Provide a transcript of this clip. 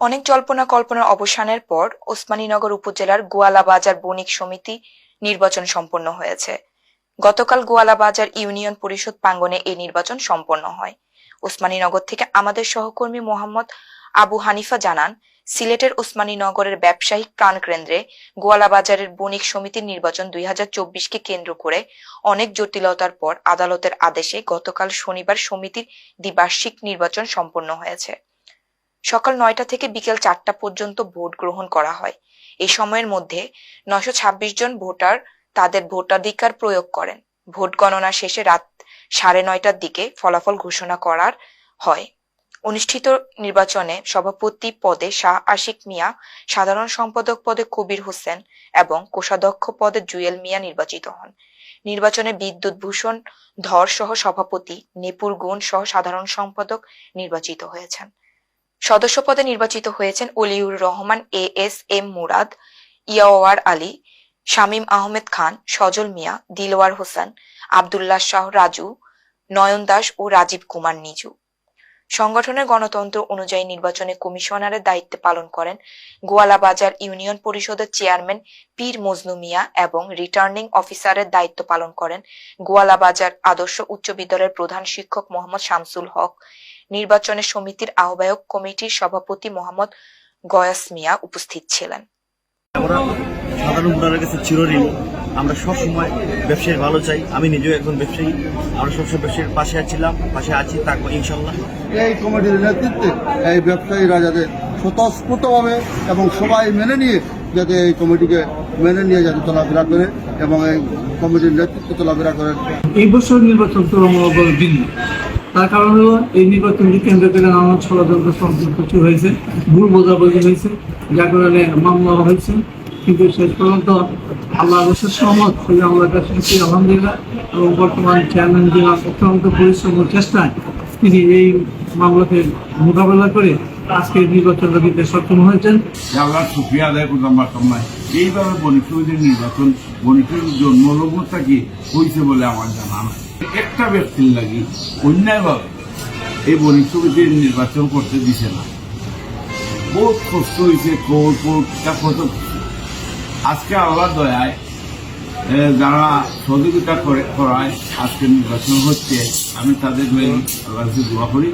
অনেক জল্পনা কল্পনার অবসানের পর ওসমানীনগর উপজেলার গোয়ালা বাজার বণিক সমিতি নির্বাচন সম্পন্ন হয়েছে। গতকাল গোয়ালা বাজার ইউনিয়ন পরিষদ প্রাঙ্গণে এই নির্বাচন সম্পন্ন হয়। ওসমানীনগর থেকে আমাদের সহকর্মী মোহাম্মদ আবু হানিফা জানান, সিলেটের ওসমানীনগরের ব্যবসায়িক প্রাণকেন্দ্রে গোয়ালা বাজারের বণিক সমিতির নির্বাচন 2024কে কেন্দ্র করে অনেক জটিলতার পর আদালতের আদেশে গতকাল শনিবার সমিতির দ্বিবার্ষিক নির্বাচন সম্পন্ন হয়েছে। সকাল 9টা থেকে বিকেল 4টা পর্যন্ত ভোট গ্রহণ করা হয়। এই সময়ের মধ্যে 926 জন ভোটার তাদের ভোটাধিকার প্রয়োগ করেন। ভোট গণনা শেষে রাত 9:30টার দিকে ফলাফল ঘোষণা করার হয়। অনুষ্ঠিত নির্বাচনে সভাপতি পদে শাহ আশিক মিয়া, সাধারণ সম্পাদক পদে কবির হোসেন এবং কোষাধ্যক্ষ পদে জুয়েল মিয়া নির্বাচিত হন। নির্বাচনে বিদ্যুৎ ভূষণ ধর সহ সভাপতি, নেপুর গুণ সহ সাধারণ সম্পাদক নির্বাচিত হয়েছেন। সদস্য পদে নির্বাচিত হয়েছেন অলিউর রহমান, ASM মুরাদ, ইয়াওয়ার আলী, শামীম আহমেদ খান, সজল মিয়া, দিলওয়ার হোসেন, আব্দুল্লাহ শাহ রাজু, নয়ন দাস ও রাজীব কুমার নিজু। সংগঠনের গণতন্ত্র অনুযায়ী নির্বাচনে কমিশনারের দায়িত্ব পালন করেন গোয়ালা বাজার ইউনিয়ন পরিষদের চেয়ারম্যান পীর মজনু মিয়া এবং রিটার্নিং অফিসারের দায়িত্ব পালন করেন গোয়ালা বাজার আদর্শ উচ্চ বিদ্যালয়ের প্রধান শিক্ষক মোহাম্মদ শামসুল হক। নির্বাচনে সমিতির আহ্বায়ক কমিটির সভাপতি মোহাম্মদ গয়াস মিয়া উপস্থিত ছিলেন। আমরা সাধারণ ভোটারের কাছে চিরঋণী। আমরা সবসময় ব্যবসায়ীর ভালো চাই। আমি নিজেও একজন ব্যবসায়ী। আমরা সবসময় ব্যবসায়ীর পাশে আছি, থাকবো ইনশাল্লাহ। এই কমিটির নেতৃত্বে এই ব্যবসায়ীরা যাতে স্বতঃস্ফূর্তভাবে এবং সবাই মেনে নিয়ে যাতে এই কমিটিকে মেনে নিয়ে যাতে চলাফেরা করে এবং এই কমিটির নেতৃত্ব চলাফেরা করে। এই বছর নির্বাচন তুলনামূলকভাবে ভিন্ন। তার কারণ হলো এই নির্বাচনকে কেন্দ্র করে নানান ষড়যন্ত্র সংযুক্ত হয়েছে, ভুল বোঝাবুঝি হয়েছে, যার কারণে মামলা হয়েছে। কিন্তু শেষ পর্যন্ত আল্লাহ অবশ্যই সহমত সেই মামলার কাছে আলহামদুলিল্লাহ এবং বর্তমান চেয়ারম্যান যে অত্যন্ত পরিশ্রম ও চেষ্টায় তিনি এই মামলাকে মোকাবেলা করে আজকে নির্বাচনটা দিতে সক্ষম হয়েছেন। আল্লাহ শুকরিয়া আদায় করতাম পারতাম না। এইভাবে বণিক সমিতির নির্বাচন বণিকের জন্মলগ্নটা কি হয়েছে বলে আমার জানা না। একটা ব্যক্তির লাগি অন্যায়ভাবে এই বণিক সমিতির নির্বাচন করতে দিছে না। বহুত কষ্ট হয়েছে, কত আজকে আল্লাহ দয়ায় যারা সহযোগিতা করায় আজকে নির্বাচন হচ্ছে, আমি তাদের আল্লাহ দোয়া করি।